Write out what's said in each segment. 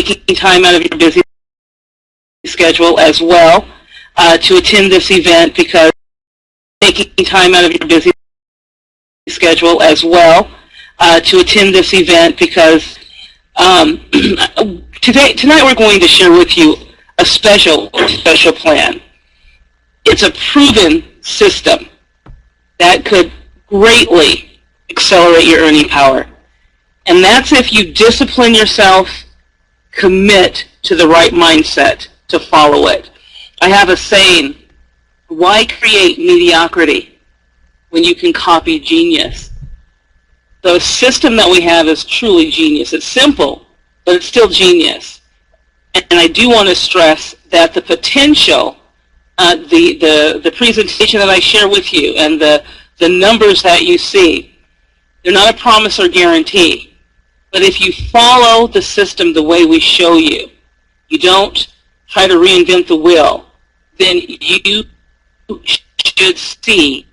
taking time out of your busy schedule as well to attend this event because taking time out of your busy schedule as well to attend this event because tonight we're going to share with you a special plan. It's a proven system that could greatly accelerate your earning power. And that's if you discipline yourself, commit to the right mindset to follow it. I have a saying, why create mediocrity when you can copy genius? The system that we have is truly genius. It's simple, but it's still genius. And I do want to stress that the potential, the presentation that I share with you and the numbers that you see, they're not a promise or guarantee. But if you follow the system the way we show you, you don't try to reinvent the wheel, then you should see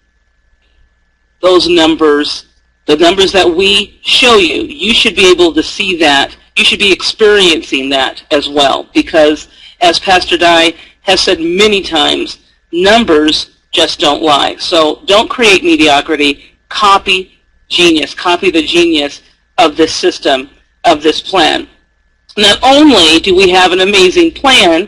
those numbers, the numbers that we show you. You should be able to see that. You should be experiencing that as well because, as Pastor Dye has said many times, numbers just don't lie. So don't create mediocrity. Copy genius. Copy the genius of this system, of this plan. Not only do we have an amazing plan,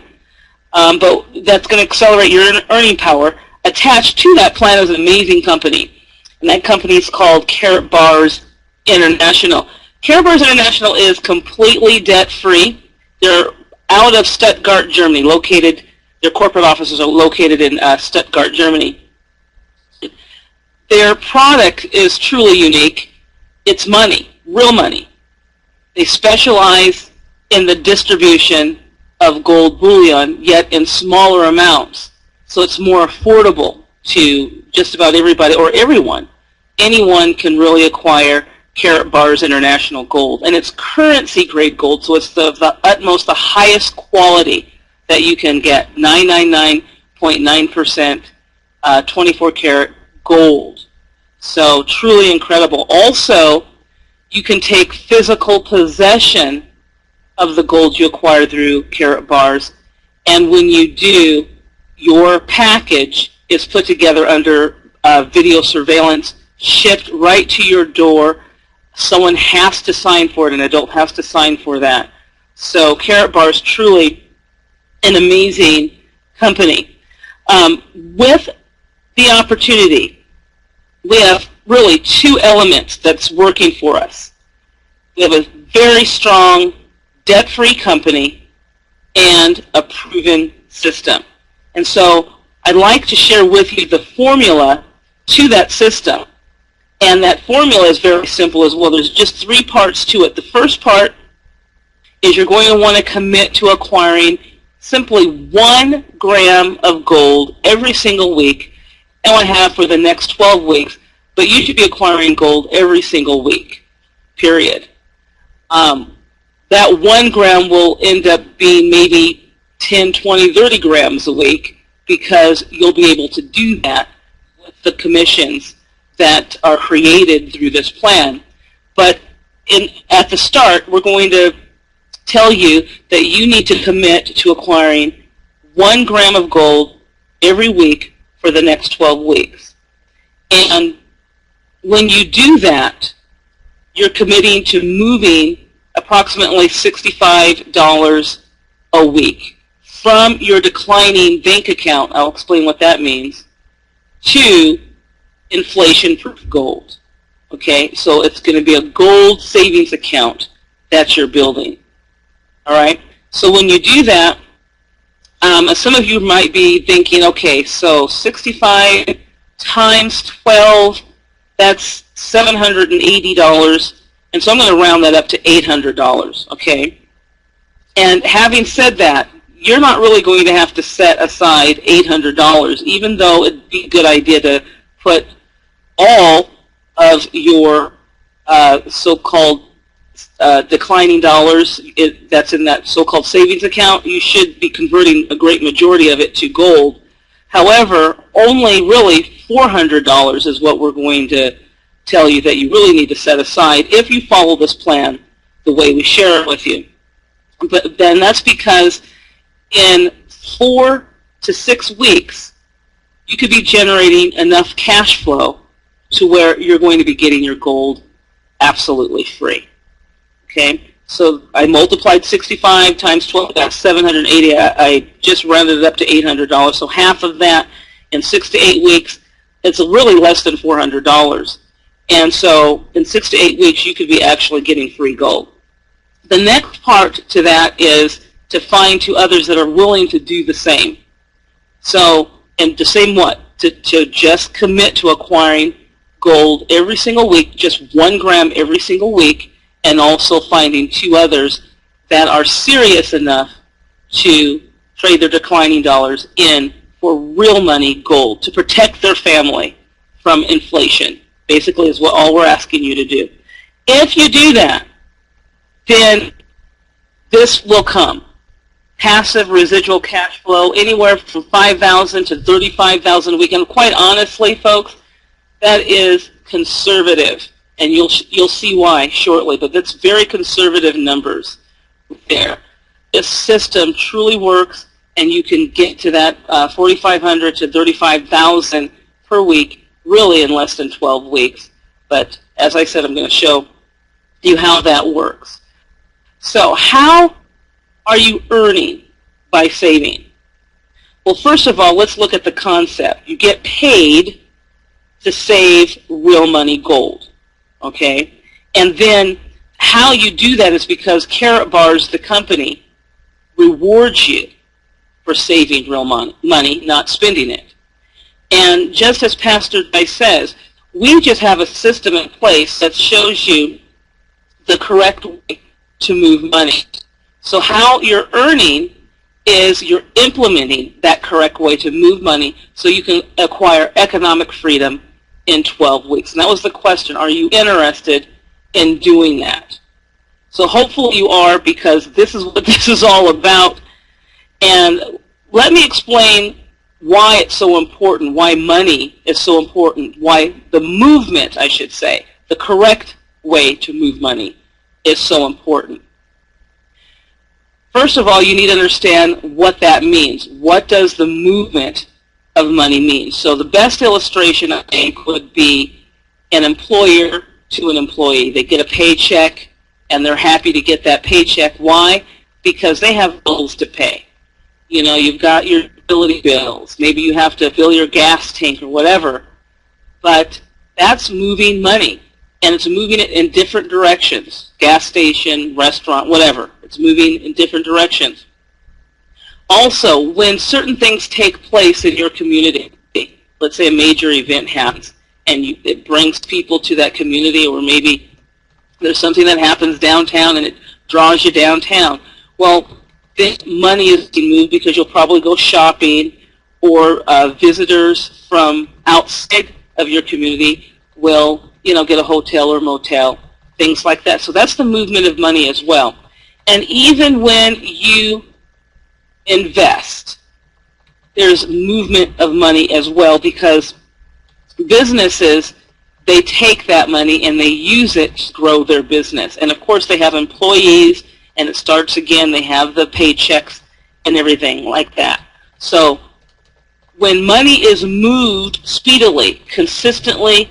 but that's going to accelerate your earning power, attached to that plan is an amazing company. And that company is called Karatbars International. Karatbars International is completely debt-free. They're out of Stuttgart, Germany, located, their corporate offices are located in Stuttgart, Germany. Their product is truly unique. It's money. Real money. They specialize in the distribution of gold bullion, yet in smaller amounts. So it's more affordable to just about everybody or everyone. Anyone can really acquire Karatbars International gold. And it's currency-grade gold, so it's the utmost, the highest quality that you can get. 999.9% 24-karat gold. So truly incredible. Also, you can take physical possession of the gold you acquire through Karatbars, and when you do, your package is put together under video surveillance, shipped right to your door. Someone has to sign for it, an adult has to sign for that. So Karatbars, truly an amazing company. With the opportunity, we have really two elements that's working for us. We have a very strong debt-free company and a proven system. And so I'd like to share with you the formula to that system. And that formula is very simple as well. There's just three parts to it. The first part is you're going to want to commit to acquiring simply 1 gram of gold every single week, and I have for the next 12 weeks. But you should be acquiring gold every single week, period. That 1 gram will end up being maybe 10, 20, 30 grams a week because you'll be able to do that with the commissions that are created through this plan. But at the start, we're going to tell you that you need to commit to acquiring 1 gram of gold every week for the next 12 weeks. And when you do that, you're committing to moving approximately $65 a week from your declining bank account, I'll explain what that means, to inflation-proof gold. Okay, so it's going to be a gold savings account that you're building. All right, so when you do that, some of you might be thinking, okay, so 65 times 12, that's $780, and so I'm going to round that up to $800, okay? And having said that, you're not really going to have to set aside $800, even though it'd be a good idea to put all of your so-called declining dollars that's in that so-called savings account. You should be converting a great majority of it to gold. However, only really $400 is what we're going to tell you that you really need to set aside if you follow this plan the way we share it with you. But then that's because in 4 to 6 weeks, you could be generating enough cash flow to where you're going to be getting your gold absolutely free. Okay, so I multiplied 65 times 12, that's 780. I just rounded it up to $800. So half of that in 6 to 8 weeks, it's really less than $400. And so in 6 to 8 weeks, you could be actually getting free gold. The next part to that is to find two others that are willing to do the same. So, and the same what? To just commit to acquiring gold every single week, just 1 gram every single week, and also finding two others that are serious enough to trade their declining dollars in for real money gold to protect their family from inflation, basically is what all we're asking you to do. If you do that, then this will come. Passive residual cash flow, anywhere from $5,000 to $35,000 a week. And quite honestly, folks, that is conservative. And you'll see why shortly. But that's very conservative numbers there. This system truly works, and you can get to that $4,500 to $35,000 per week really in less than 12 weeks. But as I said, I'm going to show you how that works. So how are you earning by saving? Well, first of all, let's look at the concept. You get paid to save real money gold, okay? And then how you do that is because Karatbars, the company, rewards you for saving real money, not spending it. And just as Pastor Dye says, we just have a system in place that shows you the correct way to move money. So how you're earning is you're implementing that correct way to move money so you can acquire economic freedom in 12 weeks. And that was the question. Are you interested in doing that? So hopefully you are, because this is what this is all about. And let me explain why it's so important, why money is so important, why the movement, I should say, the correct way to move money is so important. First of all, you need to understand what that means. What does the movement of money mean? So the best illustration, I think, would be an employer to an employee. They get a paycheck, and they're happy to get that paycheck. Why? Because they have bills to pay. You know, you've got your utility bills. Maybe you have to fill your gas tank or whatever. But that's moving money, and it's moving it in different directions. Gas station, restaurant, whatever. It's moving in different directions. Also, when certain things take place in your community, let's say a major event happens, and it brings people to that community, or maybe there's something that happens downtown and it draws you downtown. Well, this money is being moved because you'll probably go shopping, or visitors from outside of your community will, get a hotel or motel, things like that. So that's the movement of money as well. And even when you invest, there's movement of money as well, because businesses, they take that money and they use it to grow their business. And of course they have employees, and it starts again, they have the paychecks and everything like that. So when money is moved speedily, consistently,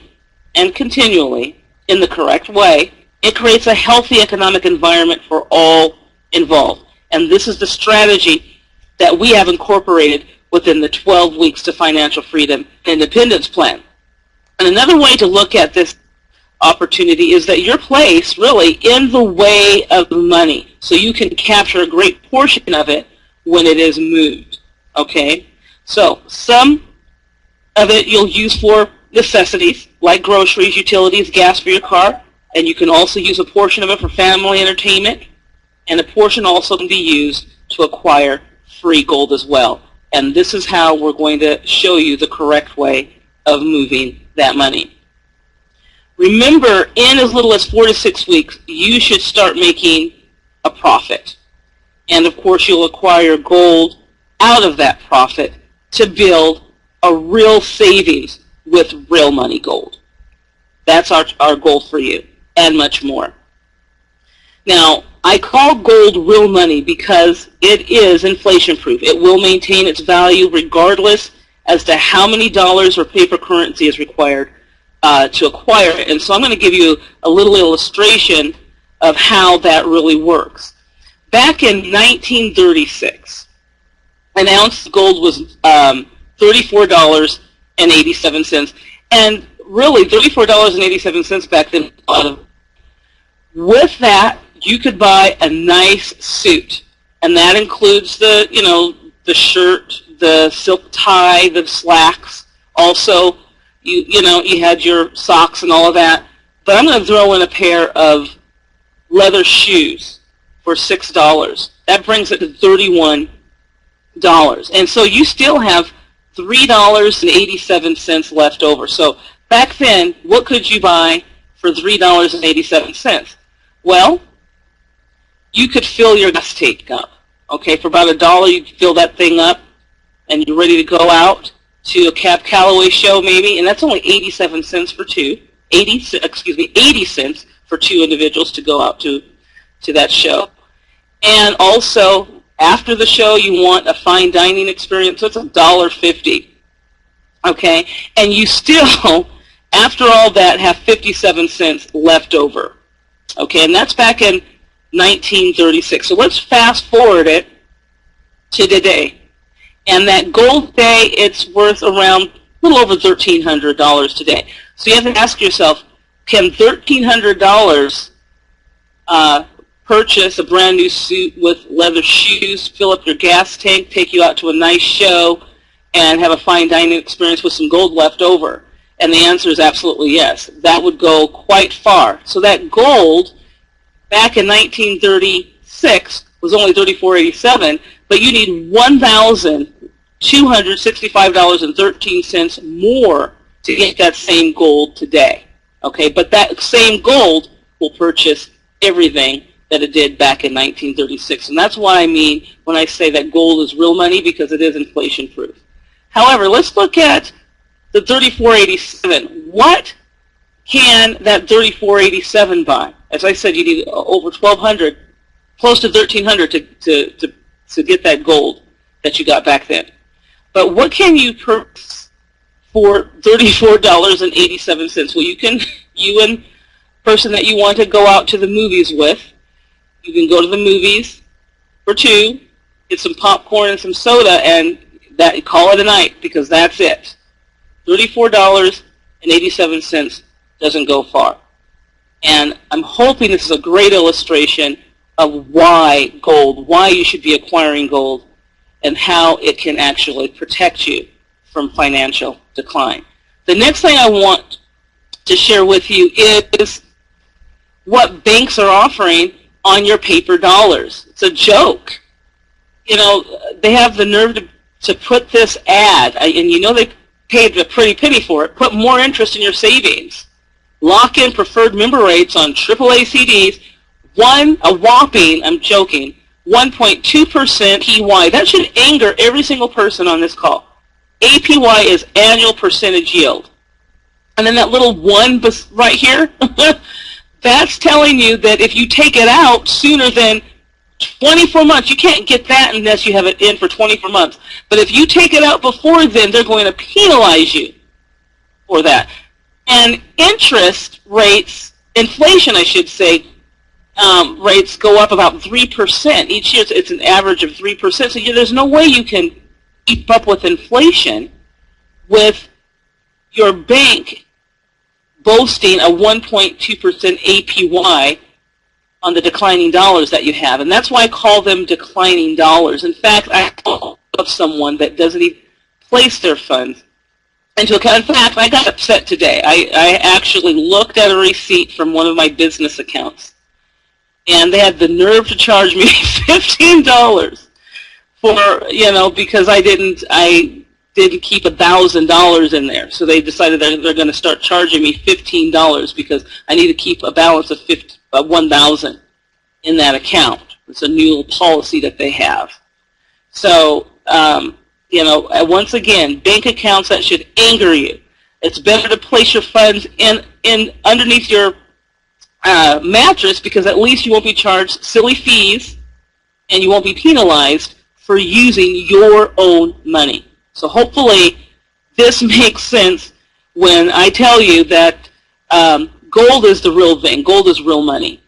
and continually in the correct way, it creates a healthy economic environment for all involved. And this is the strategy that we have incorporated within the 12 Weeks to Financial Freedom Independence Plan. And another way to look at this opportunity is that you're placed really in the way of money, so you can capture a great portion of it when it is moved. Okay? So some of it you'll use for necessities, like groceries, utilities, gas for your car, and you can also use a portion of it for family entertainment, and a portion also can be used to acquire free gold as well. And this is how we're going to show you the correct way of moving that money. Remember, in as little as 4 to 6 weeks, you should start making a profit. And of course, you'll acquire gold out of that profit to build a real savings with real money gold. That's our goal for you, and much more. Now, I call gold real money because it is inflation-proof. It will maintain its value regardless as to how many dollars or paper currency is required to acquire it. And so I'm going to give you a little illustration of how that really works. Back in 1936, an ounce of gold was $34.87. And really, $34.87 back then. With that, you could buy a nice suit, and that includes the, the shirt, the silk tie, the slacks. Also, you had your socks and all of that. But I'm going to throw in a pair of leather shoes for $6. That brings it to $31. And so you still have $3.87 left over. So back then, what could you buy for $3.87? Well, you could fill your gas tank up. Okay, for about $1, you could fill that thing up, and you're ready to go out to a Cab Calloway show maybe, and that's only 87 cents for two. 80 cents for two individuals to go out to that show. And also, after the show, you want a fine dining experience, so it's $1.50. Okay, and you still, after all that, have 57 cents left over. Okay, and that's back in 1936. So let's fast forward it to today. And that gold today, it's worth around a little over $1,300 today. So you have to ask yourself, can $1,300 purchase a brand new suit with leather shoes, fill up your gas tank, take you out to a nice show, and have a fine dining experience with some gold left over? And the answer is absolutely yes. That would go quite far. So that gold back in 1936 was only $34.87, but you need $1,265.13 more to get that same gold today. Okay, but that same gold will purchase everything that it did back in 1936. And that's what I mean when I say that gold is real money, because it is inflation-proof. However, let's look at the $34.87. What can that $34.87 buy? As I said, you need over $1,200, close to $1,300 to get that gold that you got back then. But what can you purchase for $34.87? Well, you and person that you want to go out to the movies with, you can go to the movies for two, get some popcorn and some soda, and call it a night, because that's it. $34.87 doesn't go far. And I'm hoping this is a great illustration of why gold, why you should be acquiring gold, and how it can actually protect you from financial decline. The next thing I want to share with you is what banks are offering on your paper dollars. It's a joke. They have the nerve to put this ad, and they paid a pretty penny for it. Put more interest in your savings. Lock in preferred member rates on AAA CDs. A whopping, I'm joking, 1.2% APY. That should anger every single person on this call. APY is annual percentage yield. And then that little 1 right here, that's telling you that if you take it out sooner than 24 months, you can't get that unless you have it in for 24 months. But if you take it out before then, they're going to penalize you for that. And interest rates, inflation I should say, rates go up about 3% each year. It's an average of 3%. So there's no way you can keep up with inflation with your bank boasting a 1.2% APY on the declining dollars that you have. And that's why I call them declining dollars. In fact, I know of someone that doesn't even place their funds into account. In fact, I got upset today. I actually looked at a receipt from one of my business accounts, and they had the nerve to charge me $15 for, because I didn't keep $1,000 in there. So they decided they're going to start charging me $15 because I need to keep a balance of $1,000 in that account. It's a new policy that they have. So, once again, bank accounts, that should anger you. It's better to place your funds in underneath your mattress, because at least you won't be charged silly fees and you won't be penalized for using your own money. So hopefully this makes sense when I tell you that gold is the real thing. Gold is real money.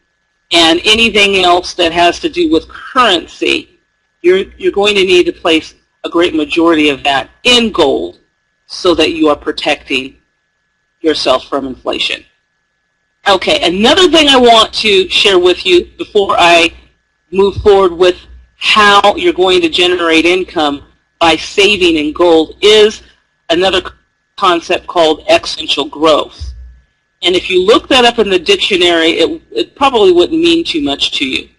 And anything else that has to do with currency, you're going to need to place a great majority of that in gold so that you are protecting yourself from inflation. Okay, another thing I want to share with you before I move forward with how you're going to generate income by saving in gold is another concept called exponential growth. And if you look that up in the dictionary, it probably wouldn't mean too much to you.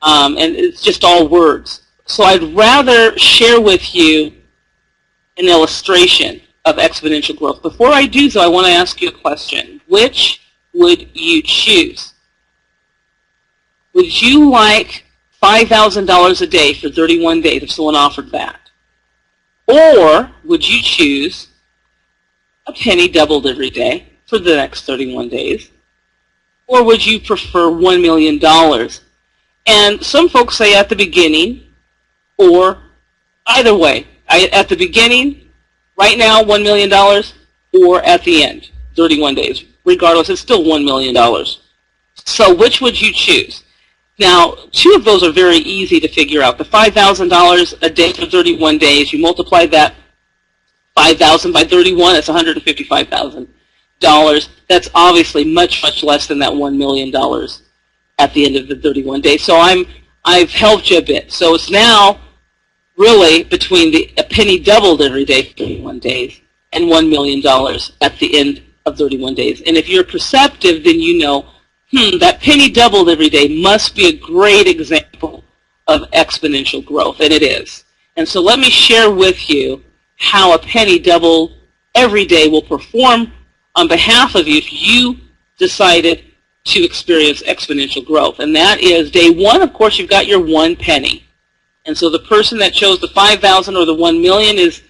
And it's just all words. So I'd rather share with you an illustration of exponential growth. Before I do so, I want to ask you a question. Which would you choose? Would you like $5,000 a day for 31 days if someone offered that? Or would you choose a penny doubled every day for the next 31 days? Or would you prefer $1 million? And some folks say at the beginning, or either way. At the beginning, right now, $1 million, or at the end, 31 days. Regardless, it's still $1 million. So which would you choose? Now, two of those are very easy to figure out. The $5,000 a day for 31 days, you multiply that 5,000 by 31, that's $155,000. That's obviously much, much less than that $1 million at the end of the 31 days. So I've helped you a bit. So it's now really between a penny doubled every day for 31 days and $1 million at the end of 31 days. And if you're perceptive, then you know, that penny doubled every day must be a great example of exponential growth, and it is. And so let me share with you how a penny doubled every day will perform on behalf of you if you decided to experience exponential growth. And that is, day one, of course, you've got your 1 penny. And so the person that chose the 5,000 or the 1 million is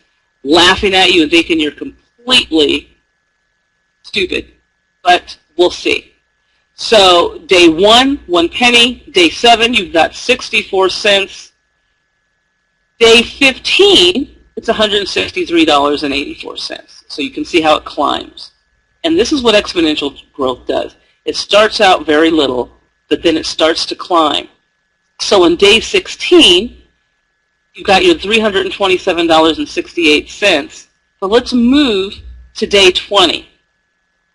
laughing at you and thinking you're completely stupid. But we'll see. So day 1, 1 penny. Day 7, you've got 64 cents. Day 15, it's $163.84. So you can see how it climbs. And this is what exponential growth does. It starts out very little, but then it starts to climb. So in day 16, you've got your $327.68. But let's move to day 20.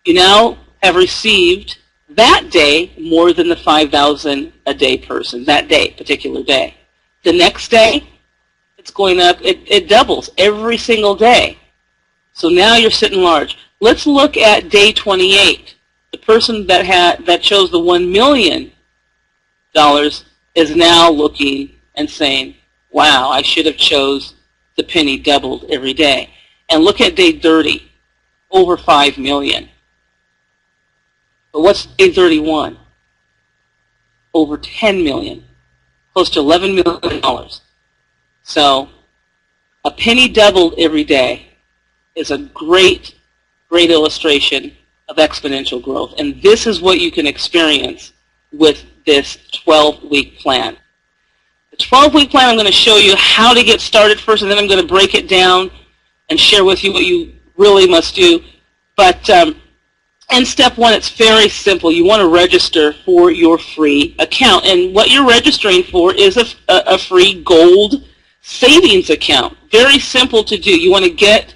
You now have received that day more than the 5,000 a day person, that day, particular day. The next day, it's going up, it doubles every single day. So now you're sitting large. Let's look at day 28. The person that chose the $1 million is now looking and saying, wow, I should have chose the penny doubled every day. And look at day 30, over 5 million. But what's day 31? Over 10 million, close to $11 million. So a penny doubled every day is a great, great illustration of exponential growth. And this is what you can experience with this 12-week plan. The 12-week plan, I'm going to show you how to get started first, and then I'm going to break it down and share with you what you really must do. But in step 1, it's very simple. You want to register for your free account. And what you're registering for is a free gold savings account. Very simple to do. You want to get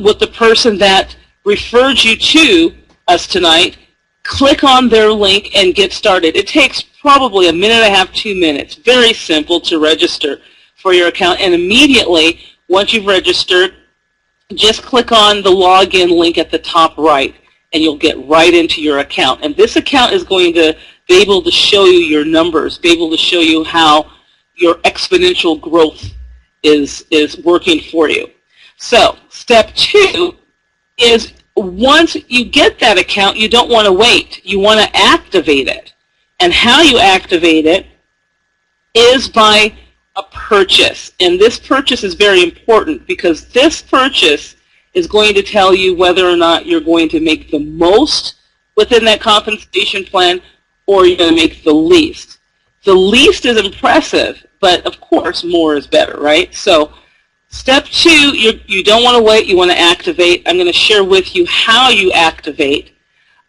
with the person that referred you to us tonight, click on their link and get started. It takes probably 1.5 minutes, 2 minutes. Very simple to register for your account. And immediately, once you've registered, just click on the login link at the top right, and you'll get right into your account. And this account is going to be able to show you your numbers, be able to show you how your exponential growth is working for you. So step 2 is once you get that account, you don't want to wait. You want to activate it. And how you activate it is by a purchase. And this purchase is very important because this purchase is going to tell you whether or not you're going to make the most within that compensation plan, or you're going to make the least. The least is impressive, but of course more is better, right? So step 2, you don't want to wait, you want to activate. I'm going to share with you how you activate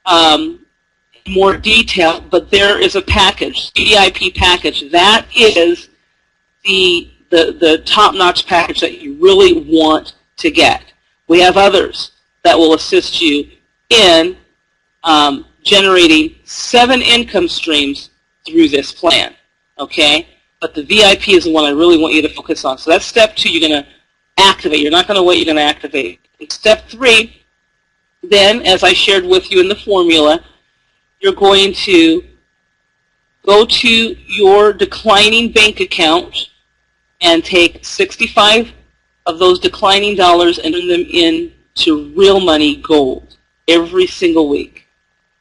in more detail, but there is a package, VIP package. That is the top-notch package that you really want to get. We have others that will assist you in generating 7 income streams through this plan, okay? But the VIP is the one I really want you to focus on. So that's step 2. You're going to activate. You're not going to wait. You're going to activate. In step 3, then, as I shared with you in the formula, you're going to go to your declining bank account and take 65 of those declining dollars and turn them into real money gold every single week.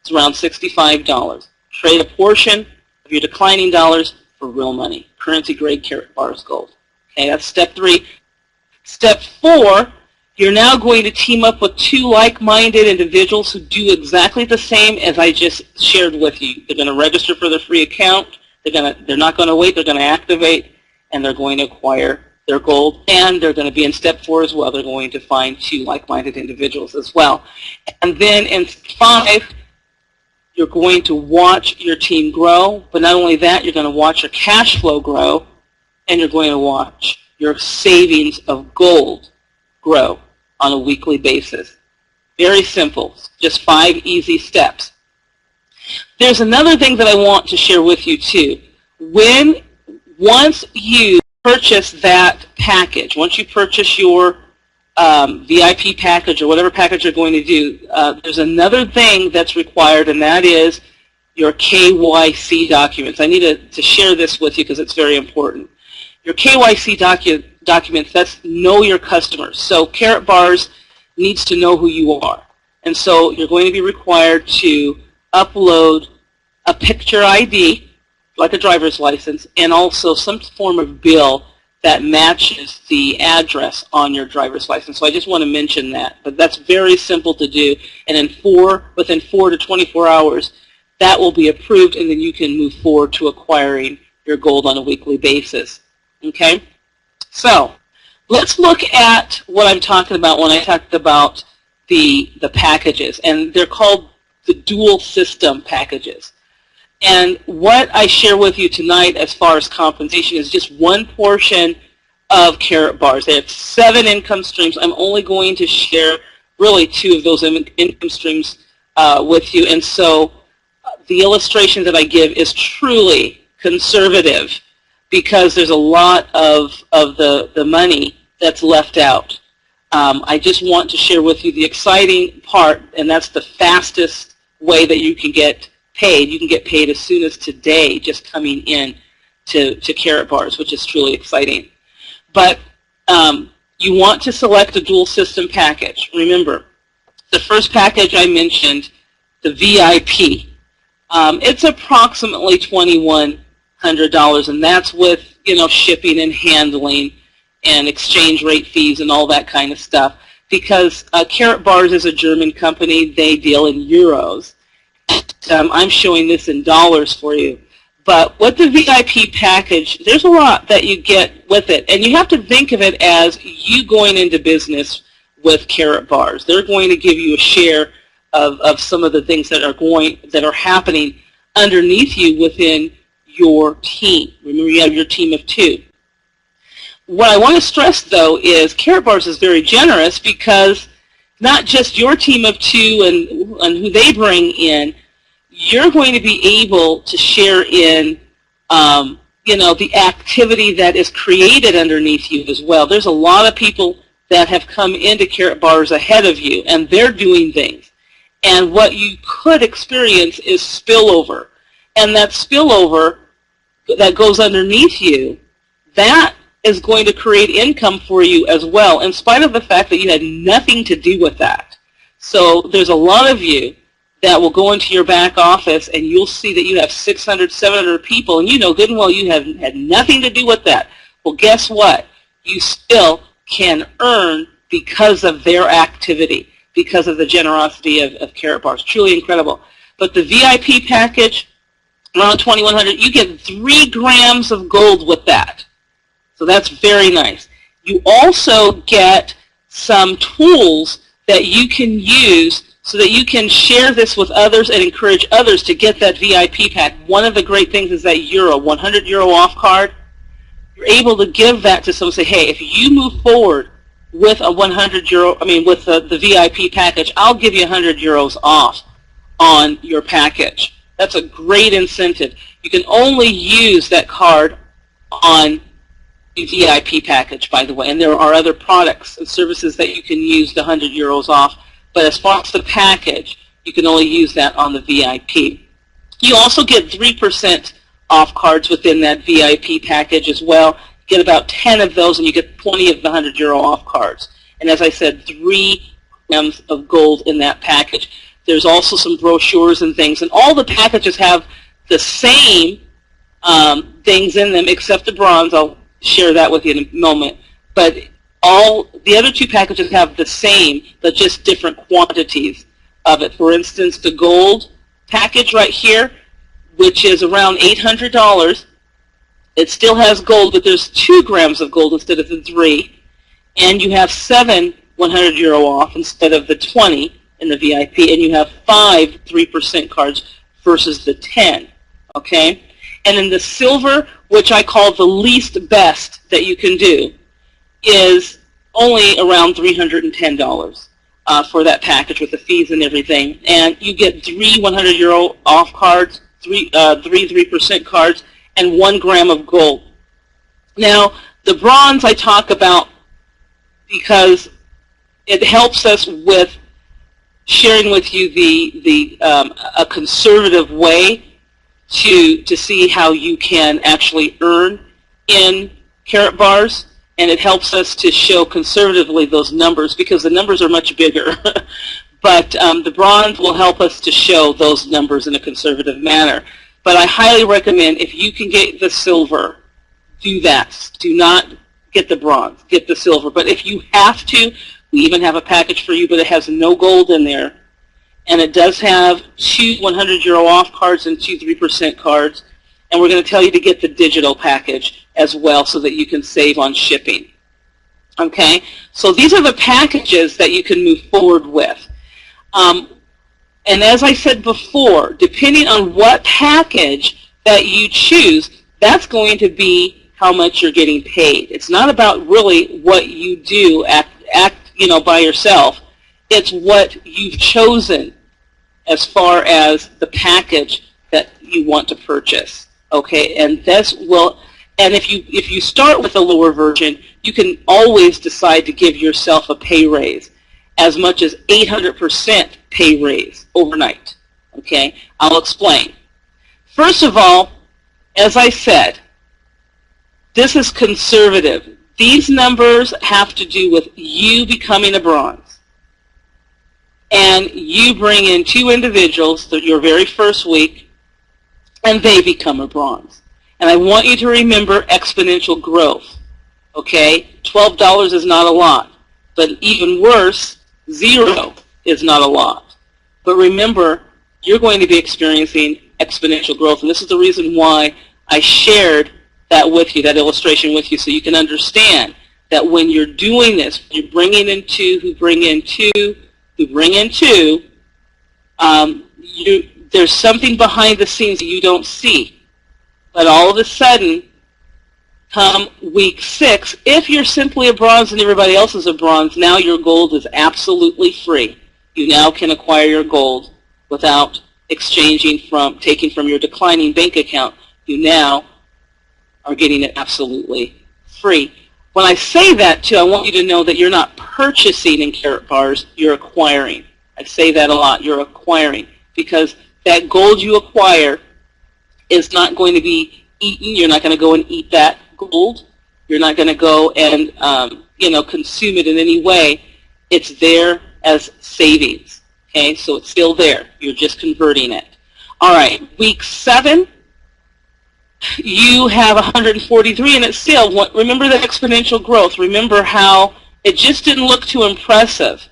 It's around $65. Trade a portion of your declining dollars for real money, currency-grade Karatbars gold. Okay, that's step 3. Step 4, you're now going to team up with 2 like-minded individuals who do exactly the same as I just shared with you. They're going to register for their free account. They're not going to wait. They're going to activate, and they're going to acquire their gold. And they're going to be in step 4 as well. They're going to find 2 like-minded individuals as well. And then in 5, you're going to watch your team grow. But not only that, you're going to watch your cash flow grow, and you're going to watch your savings of gold grow on a weekly basis. Very simple, just 5 easy steps. There's another thing that I want to share with you too. Once you purchase that package, once you purchase your VIP package or whatever package you're going to do, there's another thing that's required, and that is your KYC documents. I need to share this with you because it's very important. Your KYC documents, that's know your customers. So Karatbars needs to know who you are. And so you're going to be required to upload a picture ID, like a driver's license, and also some form of bill that matches the address on your driver's license. So I just want to mention that. But that's very simple to do. And within 4 to 24 hours, that will be approved, and then you can move forward to acquiring your gold on a weekly basis. Okay? So let's look at what I'm talking about when I talked about the packages. And they're called the dual system packages. And what I share with you tonight as far as compensation is just one portion of Karatbars. They have 7 income streams. I'm only going to share really 2 of those income streams with you. And so the illustration that I give is truly conservative because there's a lot of the money that's left out. I just want to share with you the exciting part, and that's the fastest way that you can get paid. You can get paid as soon as today just coming in to Karatbars, which is truly exciting. But you want to select a dual system package. Remember, the first package I mentioned, the VIP, it's approximately $2,100, and that's with shipping and handling and exchange rate fees and all that kind of stuff. Because Karatbars is a German company, they deal in euros. I'm showing this in dollars for you. But with the VIP package, there's a lot that you get with it. And you have to think of it as you going into business with Karatbars. They're going to give you a share of some of the things that are happening underneath you within your team. Remember, you have your team of 2. What I want to stress, though, is Karatbars is very generous because not just your team of 2 and who they bring in, you're going to be able to share in, the activity that is created underneath you as well. There's a lot of people that have come into Karatbars ahead of you, and they're doing things. And what you could experience is spillover. And that spillover that goes underneath you, that is going to create income for you as well, in spite of the fact that you had nothing to do with that. So there's a lot of you that will go into your back office and you'll see that you have 600, 700 people, and you know good and well you have had nothing to do with that. Well, guess what? You still can earn because of their activity, because of the generosity of Karatbars. Truly incredible. But the VIP package, around 2,100, you get 3 grams of gold with that. So that's very nice. You also get some tools that you can use so that you can share this with others and encourage others to get that VIP pack. One of the great things is that euro, 100 euro off card. You're able to give that to someone and say, hey, if you move forward with a 100 euro, with the VIP package, I'll give you 100 euros off on your package. That's a great incentive. You can only use that card on the VIP package, by the way, and there are other products and services that you can use the 100 euros off, but as far as the package, you can only use that on the VIP. You also get 3% off cards within that VIP package as well. You get about 10 of those, and you get 20 of the 100 euro off cards. And as I said, 3 grams of gold in that package. There's also some brochures and things, and all the packages have the same things in them except the bronze. I'll share that with you in a moment. But all the other 2 packages have the same, but just different quantities of it. For instance, the gold package right here, which is around $800, it still has gold, but there's 2 grams of gold instead of the 3, and you have 7 100 euro off instead of the 20 in the VIP, and you have 5 3% cards versus the 10, okay? And then the silver, which I call the least best that you can do, is only around $310 for that package with the fees and everything. And you get 3 100 euro off cards, 3 3% cards, and 1 gram of gold. Now, the bronze I talk about because it helps us with sharing with you a conservative way to see how you can actually earn in Karatbars, and it helps us to show conservatively those numbers because the numbers are much bigger. But the bronze will help us to show those numbers in a conservative manner. But I highly recommend if you can get the silver, do that. Do not get the bronze. Get the silver. But if you have to, we even have a package for you, but it has no gold in there. And it does have 2 100 euro off cards and 2 3% cards. And we're going to tell you to get the digital package as well so that you can save on shipping. Okay? So these are the packages that you can move forward with. And as I said before, depending on what package that you choose, that's going to be how much you're getting paid. It's not about really what you do by yourself. It's what you've chosen as far as the package that you want to purchase. Okay, and if you start with a lower version, you can always decide to give yourself a pay raise, as much as 800% pay raise overnight. Okay, I'll explain. First of all, as I said, this is conservative. These numbers have to do with you becoming a bronze. And you bring in 2 individuals your very first week, and they become a bronze. And I want you to remember exponential growth. Okay? $12 is not a lot. But even worse, 0 is not a lot. But remember, you're going to be experiencing exponential growth. And this is the reason why I shared that with you, that illustration with you, so you can understand that when you're doing this, you're bringing in 2 who bring in 2 who bring in 2, there's something behind the scenes that you don't see. But all of a sudden, come week 6, if you're simply a bronze and everybody else is a bronze, now your gold is absolutely free. You now can acquire your gold without taking from your declining bank account. You now are getting it absolutely free. When I say that, too, I want you to know that you're not purchasing in Karatbars, you're acquiring. I say that a lot, you're acquiring, because that gold you acquire is not going to be eaten. You're not going to go and eat that gold. You're not going to go and consume it in any way. It's there as savings. Okay, so it's still there. You're just converting it. All right, week 7. You have 143, and it's still, remember the exponential growth. Remember how it just didn't look too impressive.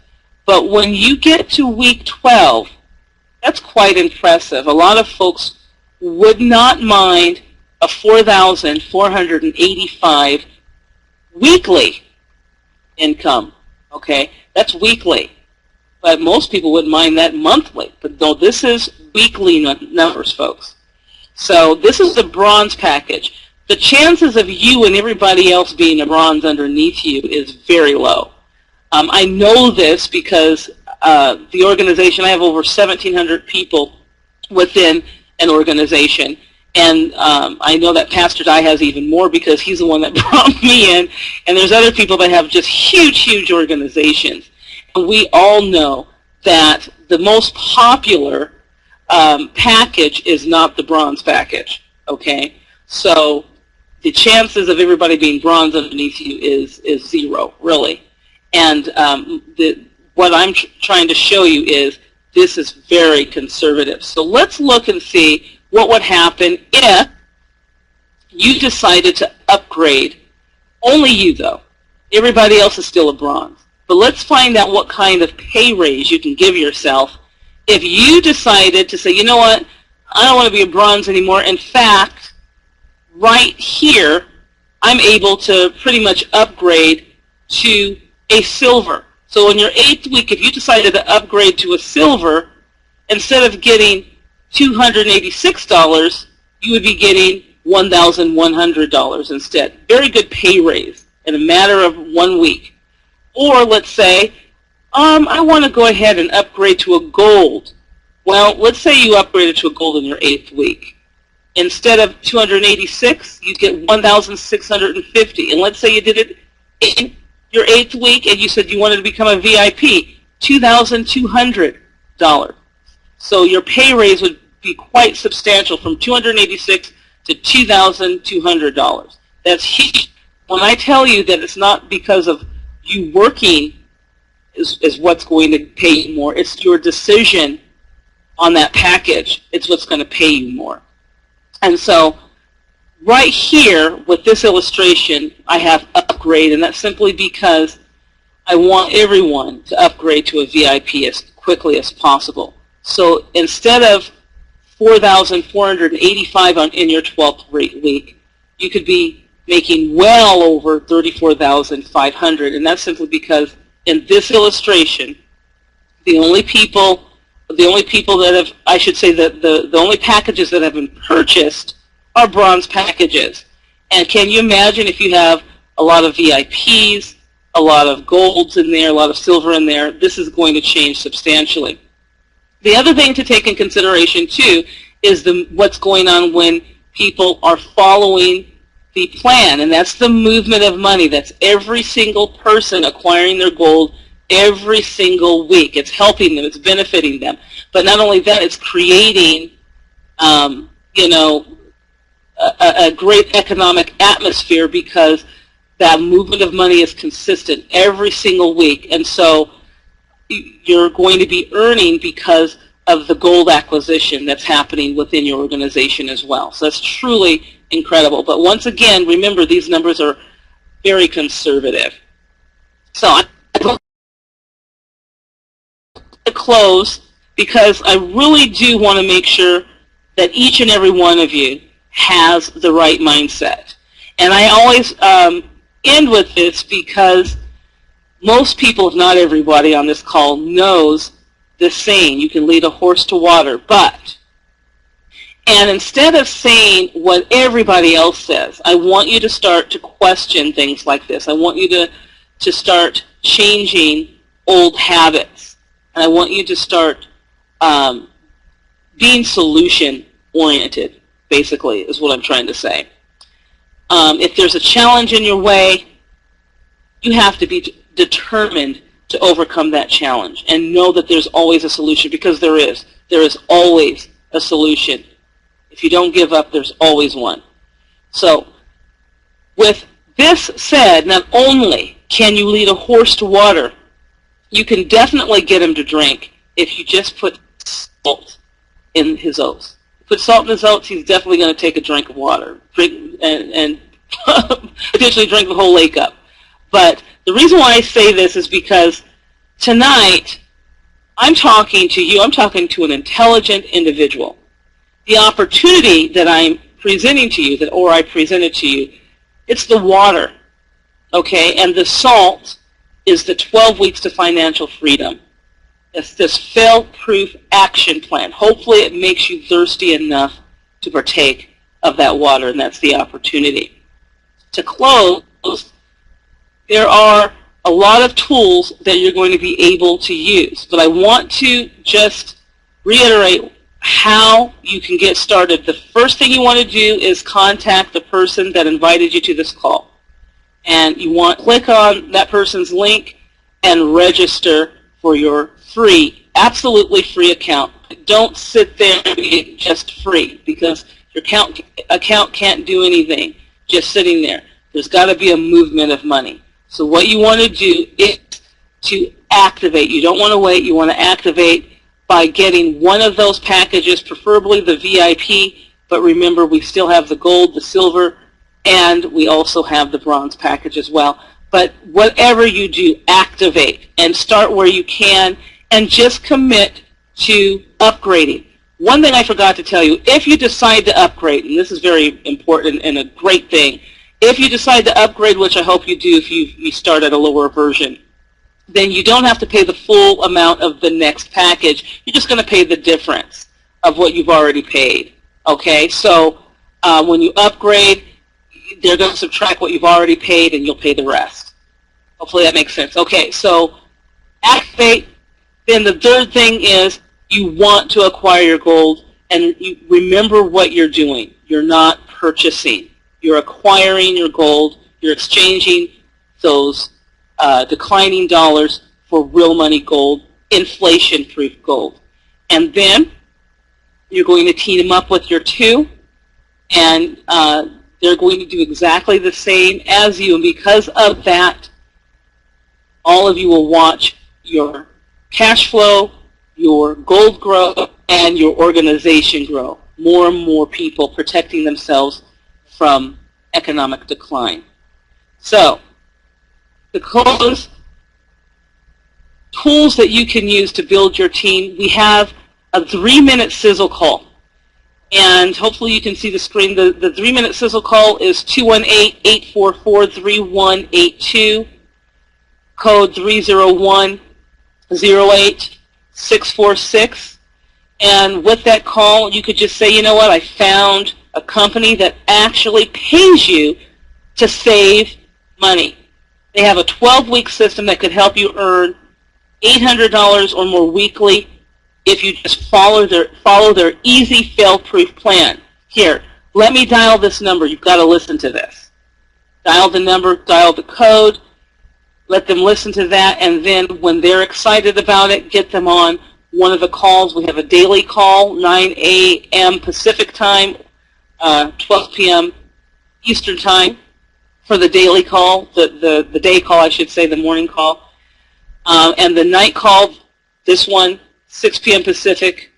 But when you get to week 12, That's quite impressive. A lot of folks would not mind a 4,485 weekly income. Okay, that's weekly. But most people wouldn't mind that monthly. But no, this is weekly numbers, folks. So this is the bronze package. The chances of you and everybody else being a bronze underneath you is very low. I know this because the organization, I have over 1,700 people within an organization. And I know that Pastor Dye has even more because he's the one that brought me in. And there's other people that have just huge, huge organizations. And we all know that the most popular package is not the bronze package, okay? So the chances of everybody being bronze underneath you is zero, really. And what I'm trying to show you is this is very conservative. So let's look and see what would happen if you decided to upgrade. Only you, though. Everybody else is still a bronze. But let's find out what kind of pay raise you can give yourself if you decided to say, you know what, I don't want to be a bronze anymore. In fact, right here, I'm able to pretty much upgrade to a silver. So in your 8th week, if you decided to upgrade to a silver, instead of getting $286, you would be getting $1,100 instead. Very good pay raise in a matter of 1 week. Or let's say, I want to go ahead and upgrade to a gold. Well, let's say you upgraded to a gold in your 8th week. Instead of 286, you get 1,650. And let's say you did it in your 8th week and you said you wanted to become a VIP, $2,200. So your pay raise would be quite substantial from $286 to $2,200. That's huge. When I tell you that it's not because of you working is what's going to pay you more. It's your decision on that package. It's what's going to pay you more. And so right here with this illustration, I have upgrade, and that's simply because I want everyone to upgrade to a VIP as quickly as possible. So instead of 4,485 in your 12th week, you could be making well over 34,500, and that's simply because in this illustration, the only people that have, I should say that the only packages that have been purchased are bronze packages. And can you imagine if you have a lot of VIPs, a lot of golds in there, a lot of silver in there, this is going to change substantially. The other thing to take in consideration too is what's going on when people are following the plan, and that's the movement of money. That's every single person acquiring their gold every single week. It's helping them. It's benefiting them. But not only that, it's creating, a great economic atmosphere because that movement of money is consistent every single week. And so you're going to be earning because of the gold acquisition that's happening within your organization as well. So that's truly incredible. But once again, remember, these numbers are very conservative. So I'm going to close because I really do want to make sure that each and every one of you has the right mindset. And I always end with this because most people, if not everybody on this call, knows the saying, you can lead a horse to water, but. And instead of saying what everybody else says, I want you to start to question things like this. I want you to start changing old habits. And I want you to start being solution-oriented, basically, is what I'm trying to say. If there's a challenge in your way, you have to be determined to overcome that challenge and know that there's always a solution, because there is. There is always a solution. If you don't give up, there's always one. So with this said, not only can you lead a horse to water, you can definitely get him to drink if you just put salt in his oats. Put salt in his oats, he's definitely going to take a drink of water, drink and potentially drink the whole lake up. But the reason why I say this is because tonight I'm talking to you. I'm talking to an intelligent individual. The opportunity that I'm presenting to you, or I presented to you, it's the water, okay? And the salt is the 12 weeks to financial freedom. It's this fail-proof action plan. Hopefully it makes you thirsty enough to partake of that water, and that's the opportunity. To close, there are a lot of tools that you're going to be able to use, but I want to just reiterate how you can get started. The first thing you want to do is contact the person that invited you to this call. And you want to click on that person's link and register for your free, absolutely free account. Don't sit there and be just free, because your account can't do anything just sitting there. There's got to be a movement of money. So what you want to do is to activate. You don't want to wait. You want to activate by getting one of those packages, preferably the VIP, but remember we still have the gold, the silver, and we also have the bronze package as well. But whatever you do, activate and start where you can, and just commit to upgrading. One thing I forgot to tell you, if you decide to upgrade, and this is very important and a great thing, if you decide to upgrade, which I hope you do if you start at a lower version, then you don't have to pay the full amount of the next package. You're just going to pay the difference of what you've already paid. Okay, so when you upgrade, they're going to subtract what you've already paid, and you'll pay the rest. Hopefully that makes sense. Okay, so activate. Then the third thing is you want to acquire your gold, and you remember what you're doing. You're not purchasing. You're acquiring your gold. You're exchanging those declining dollars for real money gold, inflation-proof gold. And then you're going to team them up with your two, and they're going to do exactly the same as you. And because of that, all of you will watch your cash flow, your gold grow, and your organization grow. More and more people protecting themselves from economic decline. So, to close, tools that you can use to build your team, we have a 3-minute sizzle call. And hopefully you can see the screen. The 3-minute sizzle call is 218-844-3182, code 301-08646. And with that call, you could just say, you know what, I found a company that actually pays you to save money. They have a 12-week system that could help you earn $800 or more weekly if you just follow their easy fail-proof plan. Here, let me dial this number. You've got to listen to this. Dial the number, dial the code, let them listen to that, and then when they're excited about it, get them on one of the calls. We have a daily call, 9 a.m. Pacific time, 12 p.m. Eastern time for the daily call, the day call, I should say, the morning call. And the night call, this one, 6 p.m. Pacific,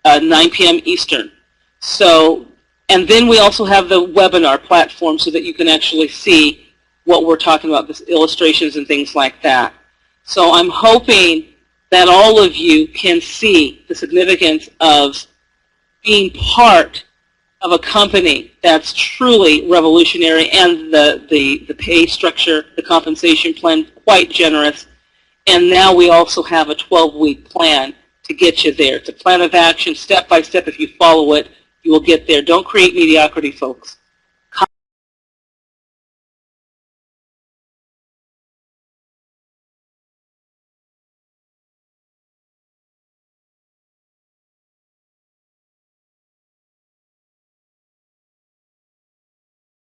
9 p.m. Eastern. So, and then we also have the webinar platform so that you can actually see what we're talking about, the illustrations and things like that. So I'm hoping that all of you can see the significance of being part of a company that's truly revolutionary, and the pay structure, the compensation plan, quite generous. And now we also have a 12-week plan to get you there. It's a plan of action, step by step. If you follow it, you will get there. Don't create mediocrity, folks.